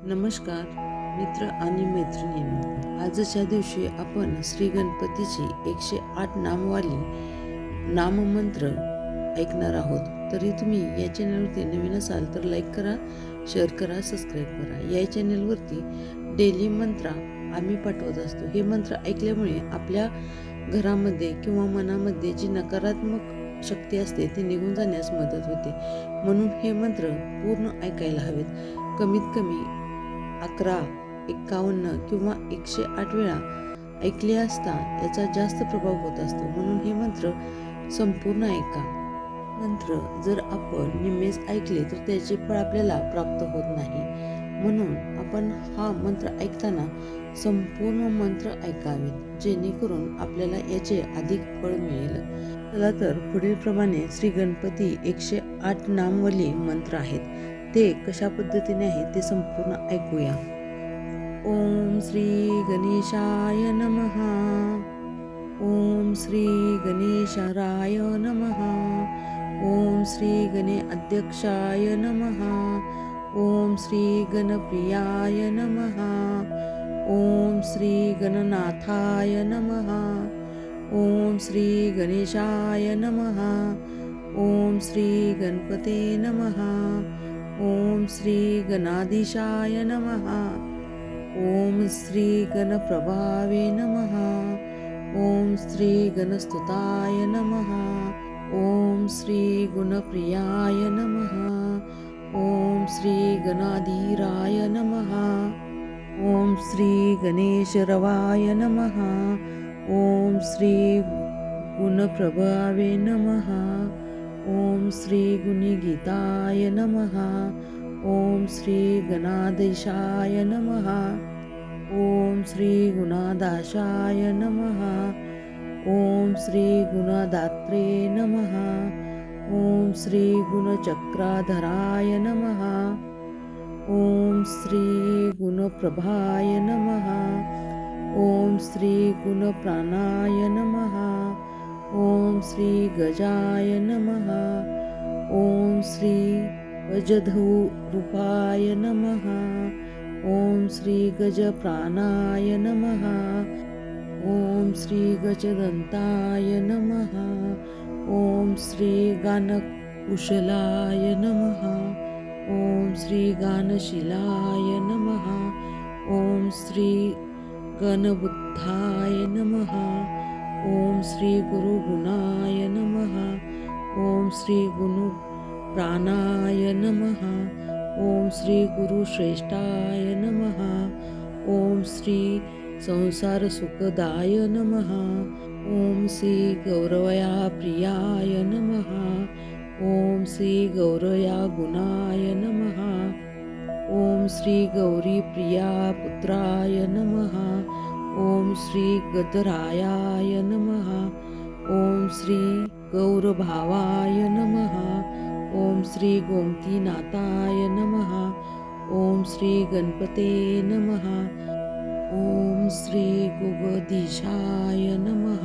नमस्कार मित्र आणि मैत्रिणींनो, आजच्या दिवशी आपण श्री गणपतीची 108 नामवाली नाममंत्र ऐकणार आहोत. तरी तुम्ही या चॅनलवरती नवीन असाल तर लाईक करा, शेअर करा, सबस्क्राईब करा. या चॅनलवरती डेली मंत्र आम्ही पाठवत असतो. हे मंत्र ऐकल्यामुळे आपल्या घरामध्ये किंवा मनामध्ये जी नकारात्मक शक्ती असते ती निघून जाण्यास मदत होते. म्हणून हे मंत्र पूर्ण ऐकायला हवेत. कमीत कमी 11, 51 किंवा 108 वेळा ऐकले असता याचा जास्त प्रभाव होत असतो. म्हणून हे मंत्र संपूर्ण ऐका. मंत्र जर आपण निम्मेच ऐकले तर त्याचे फळ आपल्याला प्राप्त होत नाही. म्हणून आपण हा मंत्र ऐकताना संपूर्ण मंत्र ऐकावेत, जेणेकरून आपल्याला याचे अधिक फळ मिळेल. चला तर पुढील प्रमाणे श्री गणपती 108 नामवली मंत्र आहेत. ते कशा पद्धतीने आहे ते संपूर्ण ऐकूया. ओम श्री गणेशाय नमः. ओम श्री गणेशराय नमः. ओम श्री गणेशाध्यक्षाय नमः. ओम श्री गणप्रियाय नमः. ओम श्री गणनाथाय नमः. ओम श्री गणेशाय नमः. ओम श्री गणपते नमः. ओम श्री गणाधीशाय नमः. ओम श्री गणप्रभावे नमः. ओम श्री गणस्तुताय नमः. ओम श्री गुणप्रियाय नमः. ओम श्री गणाधीराय नमः. ओम श्री गणेशरवाय नमः. ओम श्री गुणप्रभावे नमः. ओम श्री गुणगीताय नमः. ओम श्री गणाधीशाय नमः. ओम श्री गुणादाशाय नमः. ओम श्री गुणदात्रे नमः. ओम श्री गुणचक्राधराय नमः. ओम श्री गुणप्रभाय नमः. ओम श्री गुणप्राणाय नमः. ओम श्री गजाय नमः. ओम श्री गजधूरूपाय नमः. ओम श्री गजप्राणाय नमः. ओम श्री गजदंताय नमः. ओम श्री गानकुशलाय नमः. ओम श्री गानशिलाय नमः. ओम श्री गणबुद्धाय नमः. ओम श्री गुरुगुणाय नमः. ओम श्री गुणप्राणाय नमः. ओम श्री गुरुश्रेष्ठाय नमः. ओम श्री संसार सुखदाय नमः. ओम श्री गौरवया प्रियाय नमः. ओम श्री गौरया गुणाय नमः. ओम श्री गौरी प्रिया पुत्राय नमः. ओम श्री गदरायाय नमः. ओम श्री गौरभावाय नमः. ओम श्री गोमतीनाथाय नमः. ओम श्री गणपते नमः. ओम श्री गोगदीशाय नमः.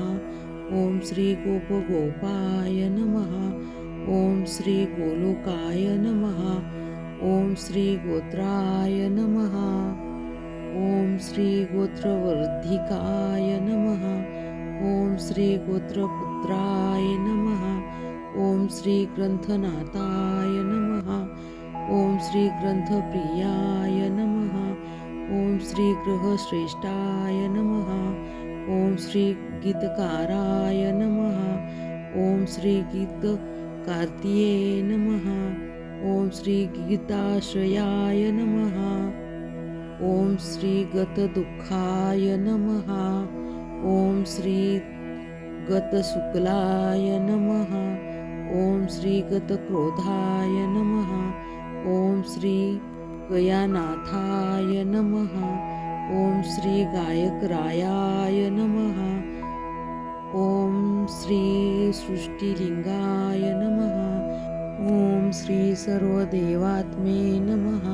ओम श्री गोपगोपाय नमः. ओम श्री गोलोकाय नमः. ओम श्री गोत्राय नमः. ओम श्री गोत्रवर्धिकाय नमः. ओम श्री गोत्रपुत्राय नमः. ओम श्री ग्रंथनाथाय नमः. ओम श्री ग्रंथप्रियाय नमः. ओम श्री गृहश्रेष्ठाय नमः. ओम श्री गीतकाराय नमः. ओम श्री गीतकार्तिये नमः. ओम श्री गीताश्रयाय नमः. ओम श्री गतदुःखाय नमः. ओम श्री गतशुक्लाय नमः. ओम श्री गतक्रोधाय नमः. ओम श्री गयानाथाय नमः. ओम श्री गायकरायाय नमः. ओम श्री सृष्टिलिंगाय नमः. ओम श्री सर्वदेवात्मे नमः.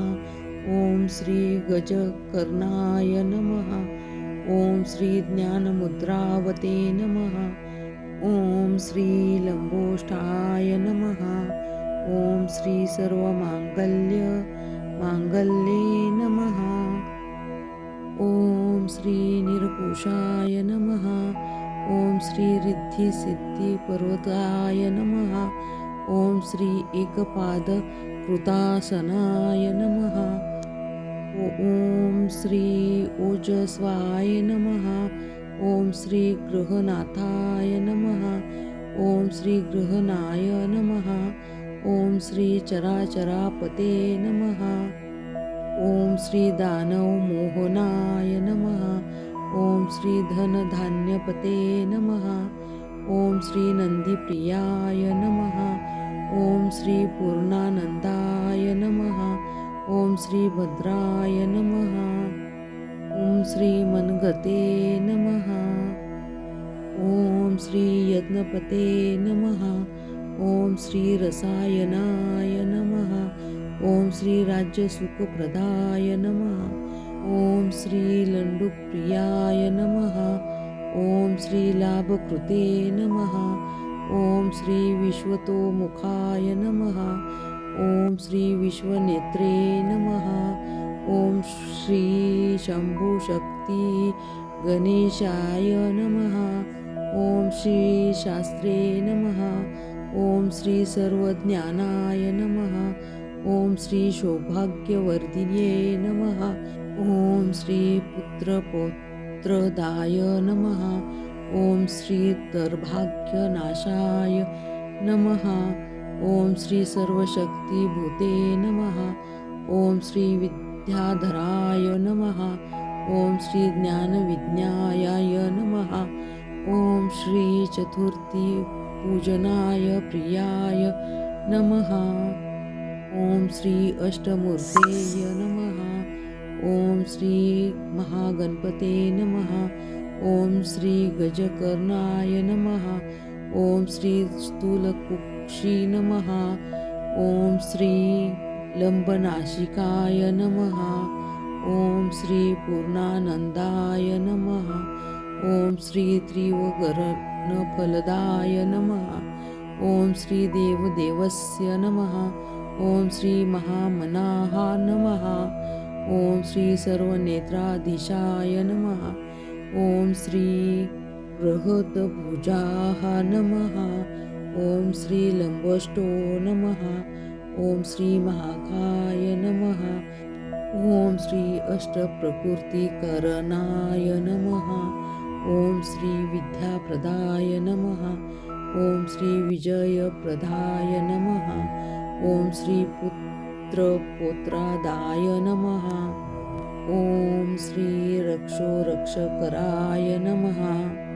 ओम श्री गजकर्णाय नमः. ओम श्री ज्ञानमुद्रावते नमः. ओम श्री लंबोष्ठाय नमः. ओम श्री सर्वमांगल्ये नमः. पुरुषाय नमः. ओम श्री रिद्धी सिद्धी पर्वताय नमः. ओम श्री एकपाद कृतासनाय नमः. ओम श्री ओजस्वाय नमः. ओम श्री गृहनाथाय नमः. ओम श्री गृहनाय नमः. ओम श्री चराचरापते नमः. ओम श्री दानव मोहनाय नमः. ओम श्री धनधान्यपते नमः. ओम श्री नंदीप्रियाय नमः. ओम श्री पूर्णानंदाय नमः. ओम श्री भद्राय नमः. ओम श्री मनगते नमः. ओम श्री यज्ञपते नमः. ओम श्री रसायनाय नमः. ओम श्री राज्यसुखप्रदाय नमः. ओम श्री लंडुप्रियाय नमः. ओम श्री लाभकृते नमः. ओम श्री विश्वतोमुखाय नमः. ओम श्री विश्वनेत्रे नमः. ओम श्री शंभुशक्ती गणेशाय नमः. ओम श्री शास्त्रे नमः. ओम श्री सर्वज्ञानाय नमः. ओम श्री सौभाग्यवर्धिन्ये नमः. ओम श्री पुत्रपौत्रदाय नमः. ओम श्री दौर्भाग्यनाशाय नमः. ओम श्री सर्वशक्तिभूते नमः. ओम श्री विद्याधराय नमः. ओम श्री ज्ञानविज्ञायाय नमः. ओम श्री चतुर्थी पूजनाय प्रियाय नमः. ओम श्री अष्टमूर्तेय नमः. ओम श्री महागणपते नमः. ओम श्री गजकर्णाय नमः. ओम श्री स्थूलकुक्षी नमः. ओम श्री लंबनाशिकाय नमः. ओम श्री पूर्णानंदाय नमः. ओम श्री त्रिवगरणफलदाय नमः. ओम श्री देवदेवस्य नमः. ओम श्री महामनाः नमः. ओम श्री सर्वनेत्राधीशाय नमः. ओम श्री बृहद्भुजाः नमः. ओम श्री लंबष्टो नमः. ओम श्री महाकाय नमः. ओम श्री अष्टप्रकृतिकरणाय नमः. ओम श्री विद्याप्रदाय नमः. ओम श्री विजयप्रदाय नमः. ओम श्री पुत्रपौत्रादाय नमः. ओम श्री रक्षोरक्षकराय नमः.